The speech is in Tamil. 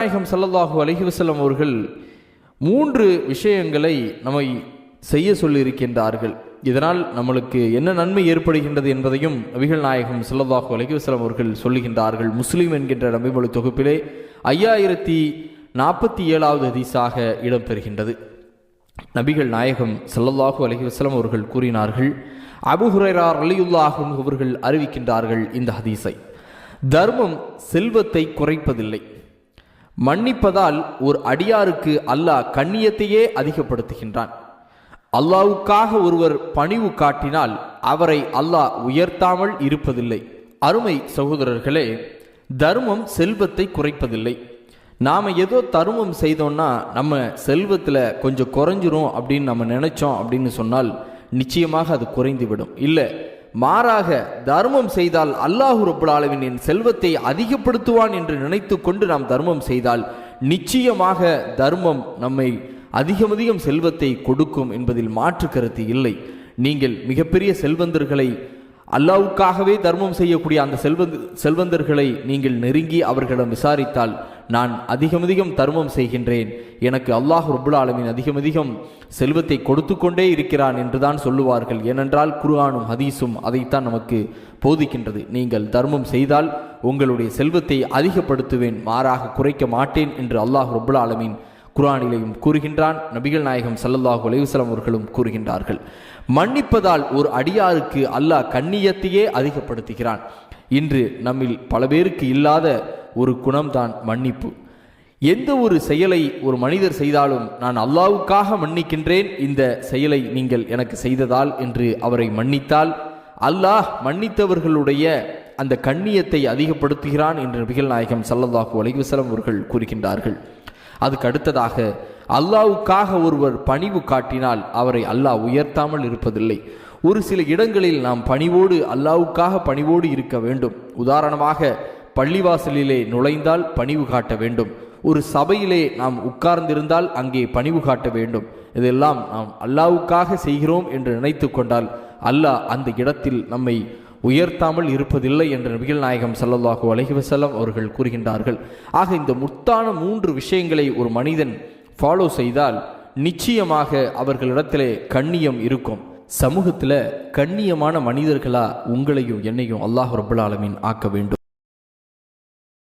நாயகம் ஸல்லல்லாஹு அலைஹி வஸல்லம் அவர்கள் 3 விஷயங்களை நம்மை செய்ய சொல்லியிருக்கின்றார்கள். இதனால் நம்மளுக்கு என்ன நன்மை ஏற்படுகின்றது என்பதையும் நபிகள் நாயகம் ஸல்லல்லாஹு அலைஹி வஸல்லம் அவர்கள் சொல்லுகின்றார்கள். முஸ்லிம் என்கின்ற நபிமொழி தொகுப்பிலே 5047வது ஹதீஸாக இடம்பெறுகின்றது. நபிகள் நாயகம் ஸல்லல்லாஹு அலைஹி வஸல்லம் அவர்கள் கூறினார்கள், அபூ ஹுரைரா ரலியல்லாஹு அன்ஹு அவர்கள் அறிவிக்கின்றார்கள் இந்த ஹதீஸை. தர்மம் செல்வத்தை குறைப்பதில்லை. மன்னிப்பதால் ஒரு அடியாருக்கு அல்லாஹ் கண்ணியத்தையே அதிகப்படுத்துகின்றான். அல்லாஹ்வுக்காக ஒருவர் பணிவு காட்டினால் அவரை அல்லாஹ் உயர்த்தாமல் இருப்பதில்லை. அருமை சகோதரர்களே, தர்மம் செல்வத்தை குறைப்பதில்லை. நாம் ஏதோ தர்மம் செய்தோம்னா நம்ம செல்வத்தில் கொஞ்சம் குறைஞ்சிரும் அப்படின்னு நம்ம நினைச்சோம் அப்படின்னு சொன்னால் நிச்சயமாக அது குறைந்துவிடும். இல்லை, மாறாக தர்மம் செய்தால் அல்லாஹ் ரப்புல் ஆலமீன் என் செல்வத்தை அதிகப்படுத்துவான் என்று நினைத்து கொண்டு நாம் தர்மம் செய்தால் நிச்சயமாக தர்மம் நம்மை அதிகம் செல்வத்தை கொடுக்கும் என்பதில் மாற்று கருத்து இல்லை. நீங்கள் மிகப்பெரிய செல்வந்தர்களை, அல்லாஹ்வுக்காகவே தர்மம் செய்யக்கூடிய அந்த செல்வந்தர்களை நீங்கள் நெருங்கி அவர்களிடம் விசாரித்தால், நான் அதிகம் தர்மம் செய்கின்றேன், எனக்கு அல்லாஹ் ரப்புல் ஆலமீன் அதிகம் செல்வத்தை கொடுத்து கொண்டே இருக்கிறான் என்றுதான் சொல்லுவார்கள். ஏனென்றால் குர்ஆனும் ஹதீஸும் அதைத்தான் நமக்கு போதிக்கின்றது. நீங்கள் தர்மம் செய்தால் உங்களுடைய செல்வத்தை அதிகப்படுத்துவேன், மாறாக குறைக்க மாட்டேன் என்று அல்லாஹ் ரப்புல் ஆலமீன் குர்ஆனிலேயும் கூறுகின்றான். நபிகள் நாயகம் ஸல்லல்லாஹு அலைஹி வஸல்லம் அவர்களும் கூறுகின்றார்கள். மன்னிப்பதால் ஒரு அடியாருக்கு அல்லாஹ் கண்ணியத்தையே அதிகப்படுத்துகிறான். இன்று நம்மில் பல பேருக்கு இல்லாத ஒரு குணம்தான் மன்னிப்பு. எந்த ஒரு செயலை ஒரு மனிதர் செய்தாலும் நான் அல்லாஹ்வுக்காக மன்னிக்கின்றேன், இந்த செயலை நீங்கள் எனக்கு செய்ததால் என்று அவரை மன்னித்தால் அல்லாஹ் மன்னித்தவர்களுடைய அந்த கண்ணியத்தை அதிகப்படுத்துகிறான் என்று நபிகள் நாயகம் ஸல்லல்லாஹு அலைஹி வஸல்லம் அவர்கள் கூறுகின்றார்கள். அதுக்கு அடுத்ததாக, அல்லாஹ்வுக்காக ஒருவர் பணிவு காட்டினால் அவரை அல்லாஹ் உயர்த்தாமல் இருப்பதில்லை. ஒரு சில இடங்களில் நாம் பணிவோடு, அல்லாஹ்வுக்காக பணிவோடு இருக்க வேண்டும். உதாரணமாக, பள்ளிவாசலிலே நுழைந்தால் பணிவு காட்ட வேண்டும். ஒரு சபையிலே நாம் உட்கார்ந்திருந்தால் அங்கே பணிவு காட்ட வேண்டும். இதெல்லாம் நாம் அல்லாஹ்வுக்காக செய்கிறோம் என்று நினைத்து கொண்டால் அல்லாஹ் அந்த இடத்தில் நம்மை உயர்த்தாமல் இருப்பதில்லை என்று நபிகள் நாயகம் ஸல்லல்லாஹு அலைஹி வஸல்லம் அவர்கள் கூறுகின்றார்கள். ஆக இந்த முத்தான 3 விஷயங்களை ஒரு மனிதன் ஃபாலோ செய்தால் நிச்சயமாக அவர்களிடத்திலே கண்ணியம் இருக்கும். சமூகத்தில் கண்ணியமான மனிதர்களா உங்களையும் என்னையும் அல்லாஹ் ரப்புல் ஆலமீன் ஆக்க வேண்டும்.